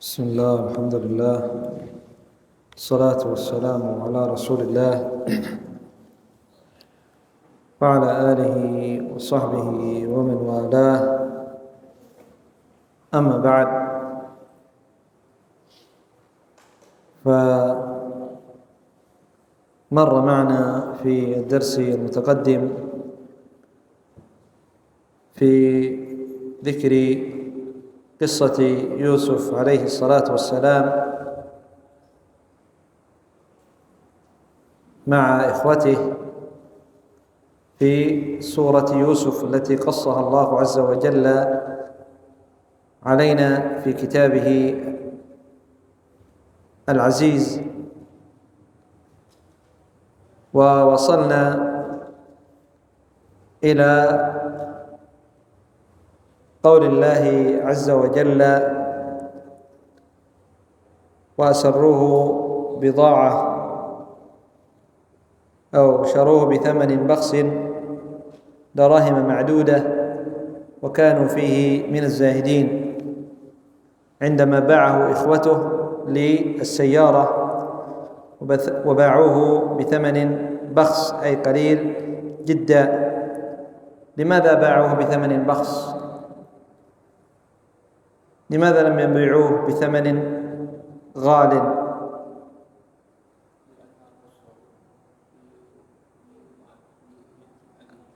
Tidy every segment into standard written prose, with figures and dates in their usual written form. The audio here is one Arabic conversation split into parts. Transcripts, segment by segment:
بسم الله الحمد لله الصلاة والسلام على رسول الله وعلى آله وصحبه ومن والاه. أما بعد، فمر معنا في الدرس المتقدم في ذكر قصة يوسف عليه الصلاة والسلام مع إخوته في سورة يوسف التي قصها الله عز وجل علينا في كتابه العزيز. ووصلنا إلى قول الله عز وجل: وأسروه بضاعة أو شروه بثمن بخس دراهم معدودة وكانوا فيه من الزاهدين، عندما باعه إخوته للسيارة وباعوه بثمن بخس أي قليل جدا. لماذا باعوه بثمن بخس؟ لماذا لم يبيعوه بثمن غال؟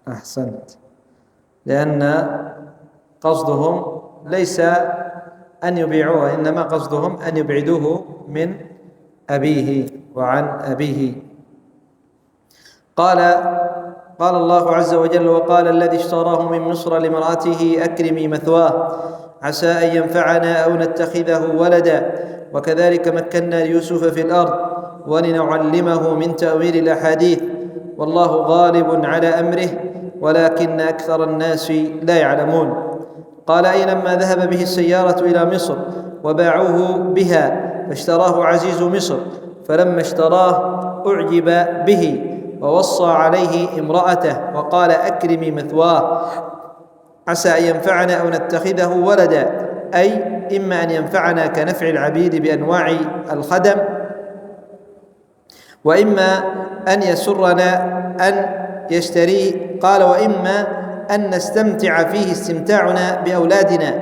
أحسنت، لأن قصدهم ليس أن يبيعوه، إنما قصدهم أن يبعدوه من أبيه وعن أبيه. قال الله عز وجل: وقال الذي اشتراه من مصر لامرأته أكرمي مثواه عسى أن ينفعنا أو نتخذه ولدا وكذلك مكنا ليوسف في الأرض ولنعلمه من تأويل الأحاديث والله غالب على أمره ولكن أكثر الناس لا يعلمون. قال: أي لما ذهب به السيارة إلى مصر وباعوه بها فاشتراه عزيز مصر، فلما اشتراه أعجب به ووصى عليه امرأته وقال: أكرمي مثواه عسى أن ينفعنا أو نتخذه ولدا، أي إما أن ينفعنا كنفع العبيد بأنواع الخدم، وإما أن يسرنا أن يشتريه. قال: وإما أن نستمتع فيه استمتاعنا بأولادنا،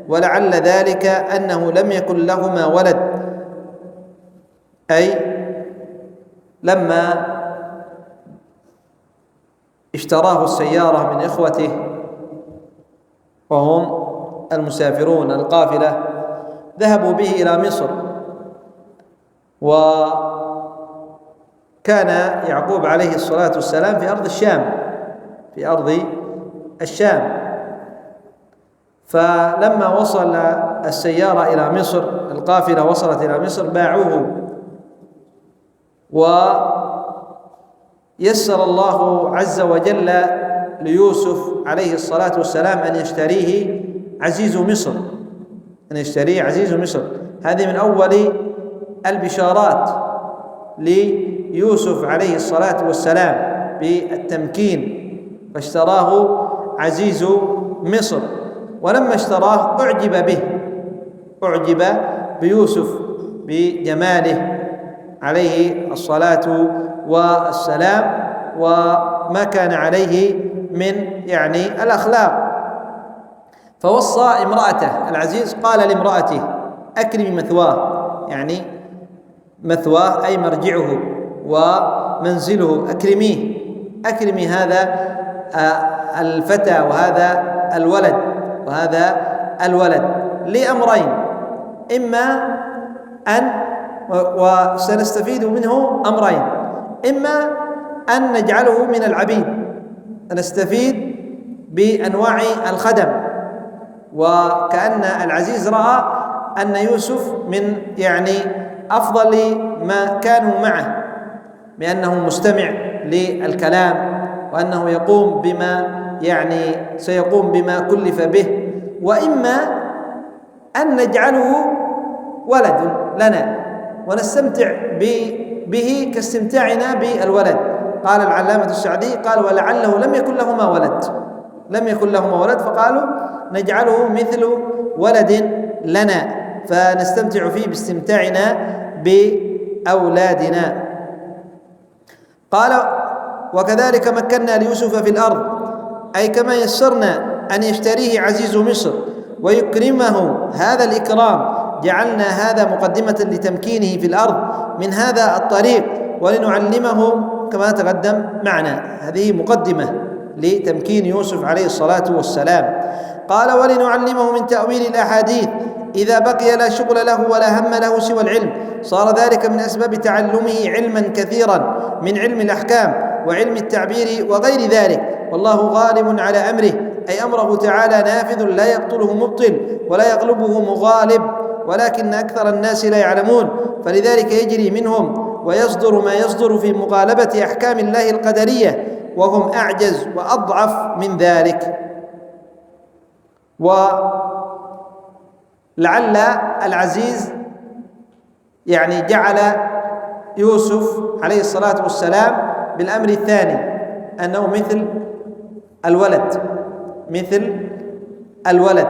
ولعل ذلك أنه لم يكن لهما ولد، أي لما اشتراه السيارة من إخوته وهم المسافرون القافلة ذهبوا به إلى مصر، وكان يعقوب عليه الصلاة والسلام في أرض الشام. فلما وصل السيارة إلى مصر، القافلة وصلت إلى مصر، باعوه، ويسر الله عز وجل ليوسف عليه الصلاة والسلام أن يشتريه عزيز مصر. هذه من أول البشارات ليوسف عليه الصلاة والسلام بالتمكين، فاشتراه عزيز مصر. ولما اشتراه أعجب بيوسف بجماله عليه الصلاة والسلام وما كان عليه من الأخلاق. فوصى امرأته، العزيز قال لامرأته: أكرمي مثواه، مثواه أي مرجعه ومنزله، أكرمي هذا الفتى وهذا الولد لأمرين: إما وسنستفيد منه أمرين، إما أن نجعله من العبيد، نستفيد بأنواع الخدم. وكأن العزيز رأى أن يوسف من أفضل ما كانوا معه، بأنه مستمع للكلام وأنه يقوم بما سيقوم بما كلف به. وإما أن نجعله ولد لنا ونستمتع به كاستمتاعنا بالولد. قال العلامة السعدي قال: ولعله لم يكن لهما ولد فقالوا نجعله مثل ولد لنا. فنستمتع فيه باستمتاعنا بأولادنا. قال: وكذلك مكنا ليوسف في الأرض، أي كما يسرنا أن يشتريه عزيز مصر ويكرمه هذا الإكرام، جعلنا هذا مقدمة لتمكينه في الأرض من هذا الطريق، ولنعلمه كما تقدم معنا. هذه مقدمة لتمكين يوسف عليه الصلاة والسلام. قال: ولنعلمه من تأويل الأحاديث إذا بقي لا شغل له ولا هم له سوى العلم، صار ذلك من أسباب تعلمه علما كثيرا من علم الأحكام وعلم التعبير وغير ذلك، والله غالب على أمره، أي أمره تعالى نافذ لا يبطله مبطل ولا يغلبه مغالب، ولكن أكثر الناس لا يعلمون، فلذلك يجري منهم ويصدر ما يصدر في مغالبة أحكام الله القدرية، وهم أعجز وأضعف من ذلك. ولعل العزيز يعني جعل يوسف عليه الصلاة والسلام بالأمر الثاني، أنه مثل الولد،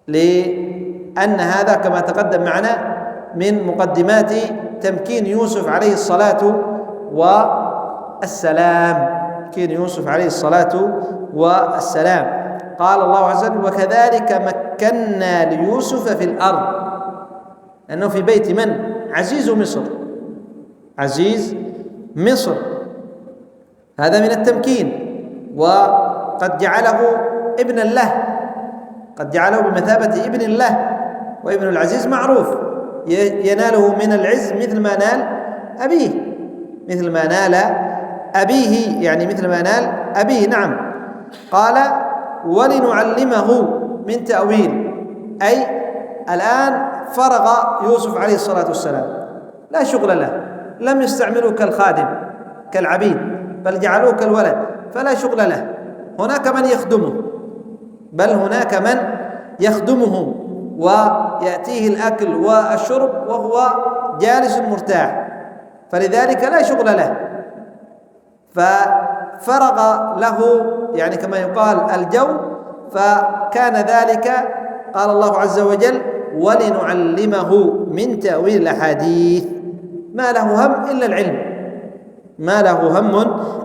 لأن هذا كما تقدم معنا من مقدمات تمكين يوسف عليه الصلاة والسلام. قال الله عز وجل: وكذلك مكنا ليوسف في الأرض، أنه في بيت من؟ عزيز مصر. هذا من التمكين، وقد جعله ابنا له، قد جعله بمثابة ابن له، وابن العزيز معروف يناله من العز مثل ما نال أبيه، يعني مثل ما نال أبيه. نعم. قال: ولنعلمه من تأويل، أي الآن فرغ يوسف عليه الصلاة والسلام، لا شغل له، لم يستعملوا كالخادم كالعبيد، بل جعلوه كالولد، فلا شغل له. هناك من يخدمه ويأتيه الأكل والشرب وهو جالس مرتاح، فلذلك لا شغل له، ففرغ له يعني كما يقال الجو، فكان ذلك. قال الله عز وجل: ولنعلمه من تأويل الأحاديث، ما له هم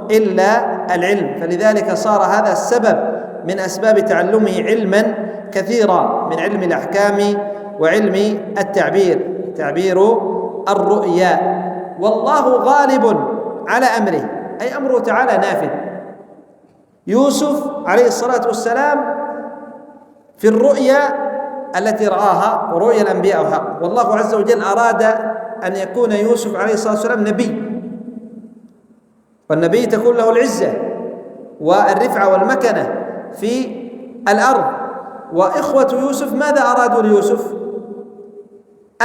إلا العلم، فلذلك صار هذا السبب من أسباب تعلمه علما كثيرا من علم الأحكام وعلم تعبير الرؤيا. والله غالب على أمره، أي أمره تعالى نافذ. يوسف عليه الصلاة والسلام في الرؤيا التي رآها، ورؤيا الأنبياء حق، والله عز وجل أراد أن يكون يوسف عليه الصلاة والسلام نبي، والنبي تكون له العزة والرفعة والمكنة في الأرض. وإخوة يوسف ماذا أرادوا ليوسف؟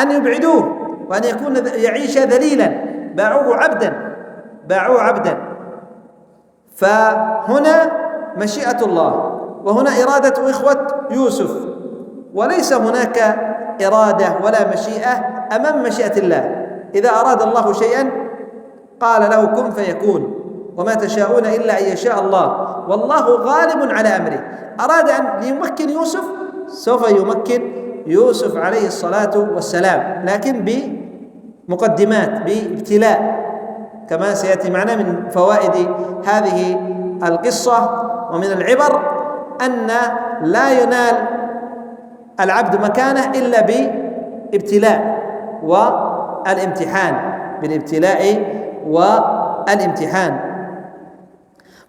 أن يبعدوه وأن يكون يعيش ذليلا، باعوه عبدا. فهنا مشيئة الله، وهنا إرادة إخوة يوسف، وليس هناك إرادة ولا مشيئة أمام مشيئة الله. إذا أراد الله شيئا قال له كن فيكون، وما تشاءون إلا أن يشاء الله، والله غالب على أمره. أراد أن يمكن يوسف، سوف يمكن يوسف عليه الصلاة والسلام، لكن بمقدمات، بابتلاء، كما سيأتي معنا من فوائد هذه القصة ومن العبر أن لا ينال العبد مكانه إلا بابتلاء والامتحان.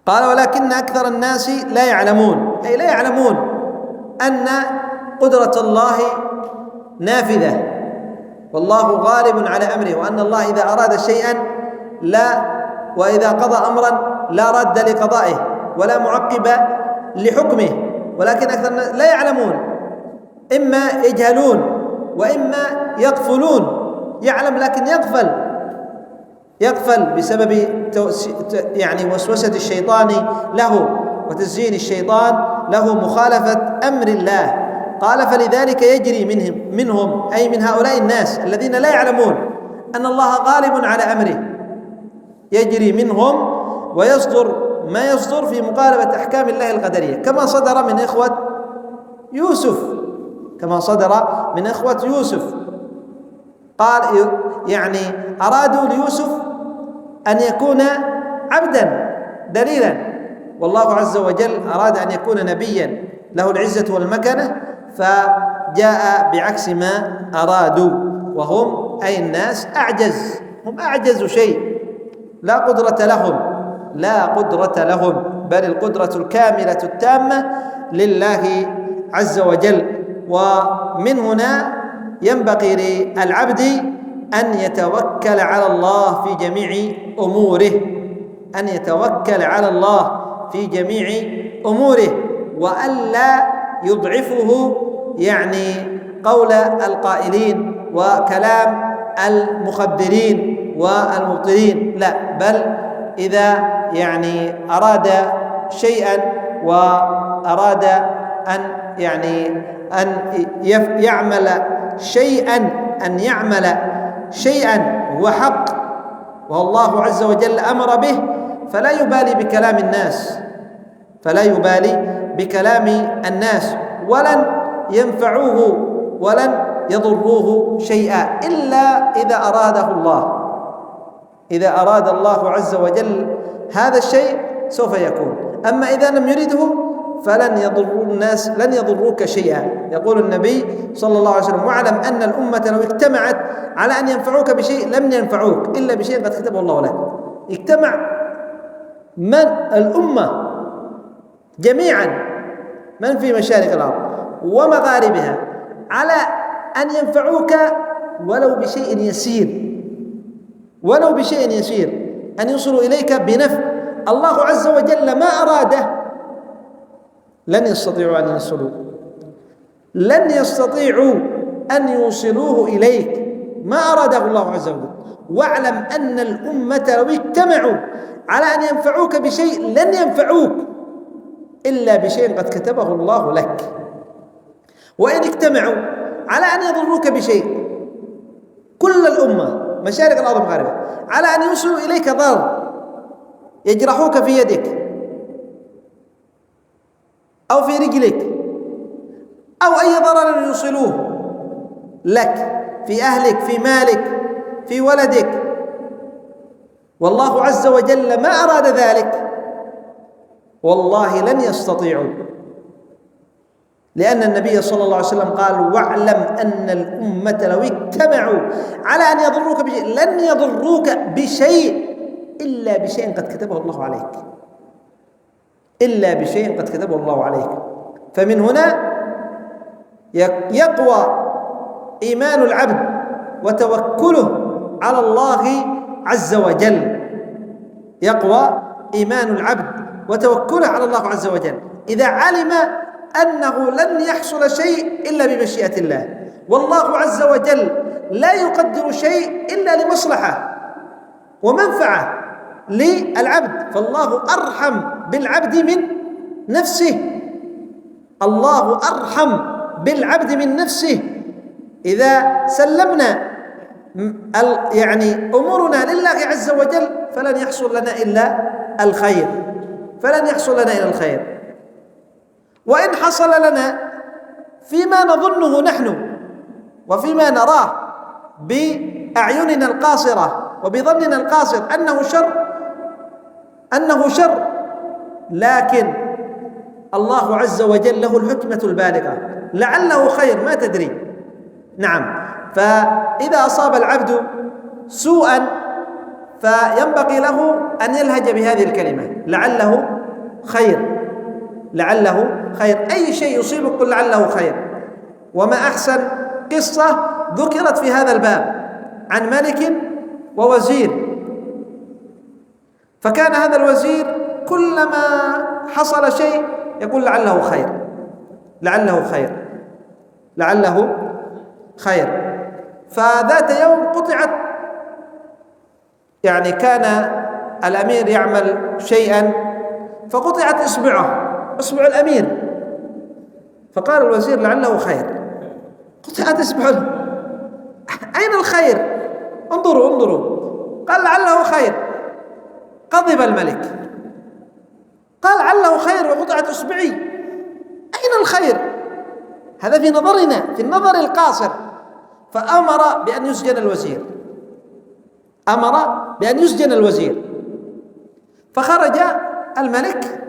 قال: ولكن أكثر الناس لا يعلمون، أي لا يعلمون أن قدرة الله نافذة، والله غالب على أمره، وأن الله إذا أراد شيئا وإذا قضى أمرا لا رد لقضائه ولا معقب لحكمه، ولكن أكثر الناس لا يعلمون، إما يجهلون وإما يغفلون. يعلم لكن يغفل بسبب يعني وسوسة الشيطان له وتزيين الشيطان له مخالفة أمر الله. قال: فلذلك يجري منهم أي من هؤلاء الناس الذين لا يعلمون أن الله غالب على أمره، يجري منهم ويصدر ما يصدر في مقاربة أحكام الله القدرية، كما صدر من إخوة يوسف، كما صدر من إخوة يوسف، قال يعني أرادوا ليوسف أن يكون عبدا دليلا، والله عز وجل أراد أن يكون نبيا له العزة والمكانة، فجاء بعكس ما أرادوا، وهم أي الناس أعجز، هم أعجز شيء، لا قدرة لهم، بل القدرة الكاملة التامة لله عز وجل. ومن هنا ينبغي للعبد أن يتوكل على الله في جميع أموره، وألا يضعفه يعني قول القائلين وكلام المخبرين والمبطلين، لا، بل إذا يعني أراد شيئا وأراد أن يعمل شيئا هو حق والله عز وجل أمر به، فلا يبالي بكلام الناس، ولن ينفعوه ولن يضروه شيئا إلا إذا أراد الله عز وجل هذا الشيء سوف يكون، أما إذا لم يرده فلن يضروك شيئا. يقول النبي صلى الله عليه وسلم: واعلم أن الأمة لو اجتمعت على أن ينفعوك بشيء لم ينفعوك إلا بشيء قد كتبه الله لك. اجتمع الأمة جميعا، من في مشارق الأرض ومغاربها، على أن ينفعوك ولو بشيء يسير، أن يوصلوا إليك بنفع الله عز وجل ما أراده، لن يستطيعوا أن يوصلوه إليك ما أراده الله عز وجل. واعلم أن الأمة لو اجتمعوا على أن ينفعوك بشيء لن ينفعوك إلا بشيء قد كتبه الله لك، وإن اجتمعوا على أن يضروك بشيء، كل الأمة مشارق الأرض ومغاربها، على أن يوصلوا إليك ضرر، يجرحوك في يدك أو في رجلك أو أي ضرر يوصلوه لك في أهلك، في مالك، في ولدك، والله عز وجل ما أراد ذلك، والله لن يستطيعوا، لأن النبي صلى الله عليه وسلم قال: واعلم أن الأمة لو اجتمعوا على أن يضروك بشيء لن يضروك بشيء إلا بشيء قد كتبه الله عليك. فمن هنا يقوى إيمان العبد وتوكله على الله عز وجل، إذا علم أنه لن يحصل شيء إلا بمشيئة الله، والله عز وجل لا يقدر شيء إلا لمصلحة ومنفعة للعبد، فالله أرحم بالعبد من نفسه. إذا سلمنا يعني أمورنا لله عز وجل فلن يحصل لنا إلا الخير، وإن حصل لنا فيما نظنه نحن وفيما نراه بأعيننا القاصرة وبظننا القاصر أنه شر، لكن الله عز وجل له الحكمة البالغة، لعله خير ما تدري. نعم، فإذا أصاب العبد سوءا فينبغي له أن يلهج بهذه الكلمة: لعله خير. أي شيء يصيبك قل لعله خير. وما أحسن قصة ذكرت في هذا الباب عن ملك ووزير، فكان هذا الوزير كلما حصل شيء يقول لعله خير. فذات يوم قطعت، يعني كان الأمير يعمل شيئا فقطعت إصبع الأمير، فقال الوزير لعله خير. قطعت إصبعه، أين الخير؟ انظروا. قال لعله خير. غضب الملك، قال لعله خير وقطعت إصبعي، أين الخير؟ هذا في نظرنا، في النظر القاصر. فأمر بأن يسجن الوزير، أمر بأن يسجن الوزير. فخرج الملك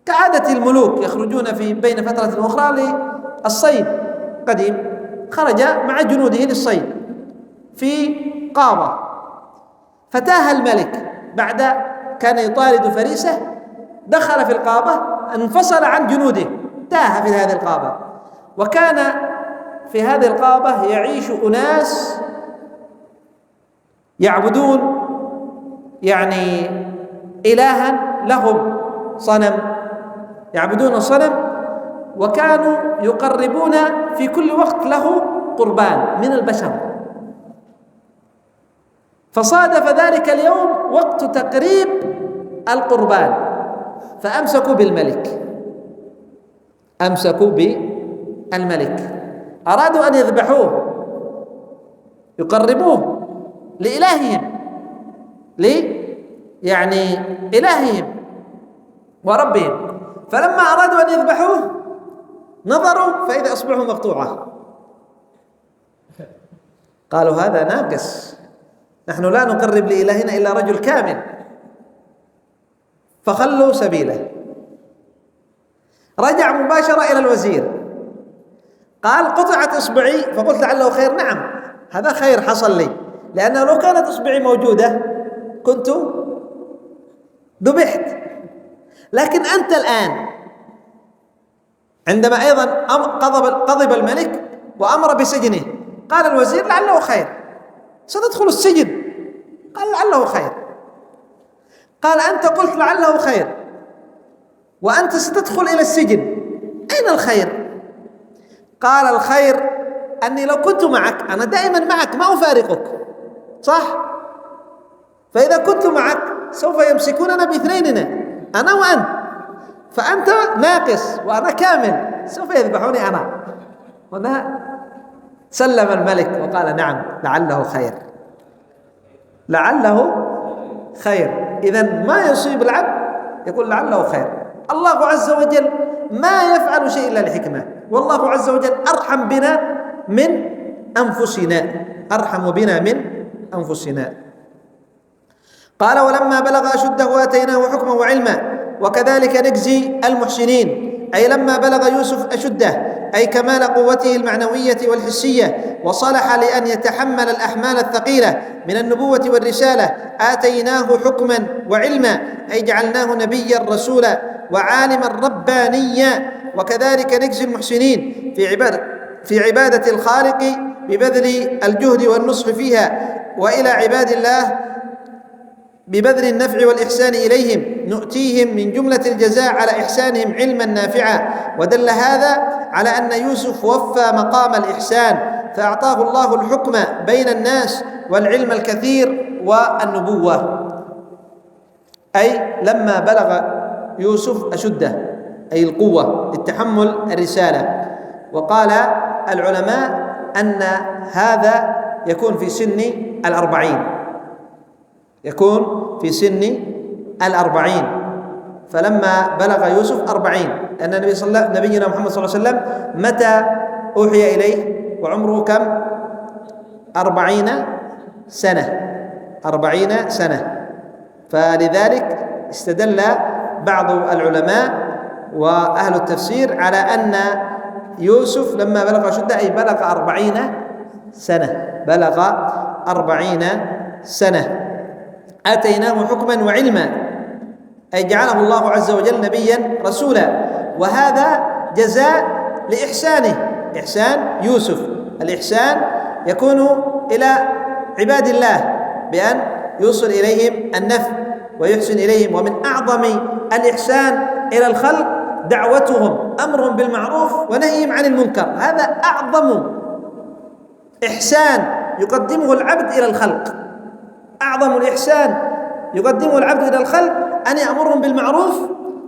كعادة الملوك، يخرجون في بين فترة أخرى للصيد قديم. خرج مع جنوده للصيد في قابة، فتاه الملك بعد كان يطارد فريسة، دخل في القابة، انفصل عن جنوده، تاه في هذه القابة. وكان في هذه القابة يعيش أناس يعبدون يعني إلها لهم صنم، يعبدون صنم، وكانوا يقربون في كل وقت له قربان من البشر. فصادف ذلك اليوم وقت تقريب القربان، فأمسكوا بالملك، أمسكوا بالملك، أرادوا أن يذبحوه يقربوه لإلههم، يعني إلههم وربهم. فلما أرادوا أن يذبحوه نظروا فإذا أصبعه مقطوعة، قالوا هذا ناقص، نحن لا نقرب لإلهنا إلا رجل كامل، فخلوا سبيله. رجع مباشرة إلى الوزير، قال قطعت إصبعي، فقلت لعله خير. نعم، هذا خير حصل لي، لأنه لو كانت إصبعي موجودة كنت ذبحت. لكن أنت الآن، عندما أيضا غضب الملك وأمر بسجنه، قال الوزير لعله خير، ستدخل السجن، قال لعله خير. قال أنت قلت لعله خير وأنت ستدخل إلى السجن، أين الخير؟ قال الخير أني لو كنت معك، أنا دائما معك ما أفارقك، صح؟ فإذا كنت معك سوف يمسكوننا باثنيننا، أنا وأنت، فأنت ناقص وأنا كامل، سوف يذبحوني أنا. هنا سلم الملك وقال نعم لعله خير، لعله خير. إذن ما يصيب العبد يقول لعله خير. الله عز وجل ما يفعل شيء إلا لحكمة، والله عز وجل أرحم بنا من أنفسنا، أرحم بنا من أنفسنا. قال ولما بلغ أشده آتيناه حكما وعلما وكذلك نجزي المحسنين. أي لما بلغ يوسف أشده، أي كمال قوته المعنوية والحسية، وصلح لأن يتحمل الأحمال الثقيلة من النبوة والرسالة، آتيناه حكما وعلما، أي جعلناه نبيا رسولا وعالما ربانيا. وكذلك نجزي المحسنين في عبادة الخالق ببذل الجهد والنصح فيها، وإلى عباد الله ببذل النفع والإحسان إليهم، نؤتيهم من جملة الجزاء على إحسانهم علما نافعا. ودل هذا على أن يوسف وفى مقام الإحسان، فأعطاه الله الحكم بين الناس والعلم الكثير والنبوة. أي لما بلغ يوسف أشده، أي القوة للتحمل الرسالة. وقال العلماء أن هذا يكون في سن 40، يكون في سن 40. فلما بلغ يوسف 40، لأن نبينا محمد صلى الله عليه وسلم متى أوحي إليه وعمره كم؟ 40 سنة، 40 سنة. فلذلك استدل بعض العلماء وأهل التفسير على أن يوسف لما بلغ أشده أي بلغ 40 سنة، بلغ 40 سنة. آتيناه حكما وعلما، أي جعله الله عز وجل نبيا رسولا. وهذا جزاء لإحسانه، إحسان يوسف. الإحسان يكون إلى عباد الله بأن يوصل إليهم النفع ويحسن إليهم. ومن أعظم الإحسان إلى الخلق دعوتهم، أمرهم بالمعروف ونهيهم عن المنكر. هذا أعظم إحسان يقدمه العبد إلى الخلق، أعظم الإحسان يقدمه العبد إلى الخلق أن يأمرهم بالمعروف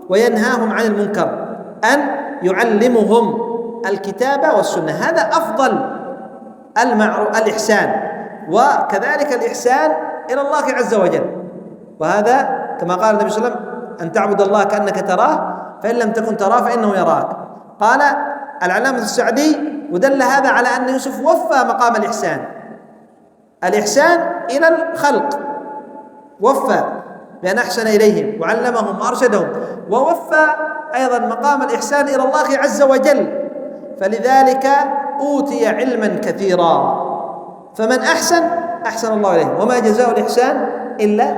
وينهاهم عن المنكر، أن يعلمهم الكتاب والسنة. هذا أفضل الإحسان. وكذلك الإحسان إلى الله عز وجل، وهذا كما قال النبي صلى الله عليه وسلم أن تعبد الله كأنك تراه، فإن لم تكن تراه فإنه يراك. قال العلامة السعدي: ودل هذا على أن يوسف وفى مقام الإحسان إلى الخلق، وفى بأن أحسن إليهم وعلمهم وأرشدهم، ووفى أيضا مقام الإحسان إلى الله عز وجل، فلذلك أوتي علما كثيرا. فمن أحسن الله إليه، وما جزاء الإحسان إلا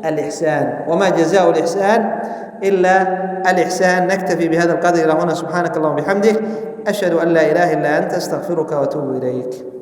الإحسان، وما جزاء الإحسان إلا الإحسان. نكتفي بهذا القدر إلى هنا. سبحانك اللهم وبحمدك، أشهد أن لا إله إلا أنت، أستغفرك وأتوب إليك.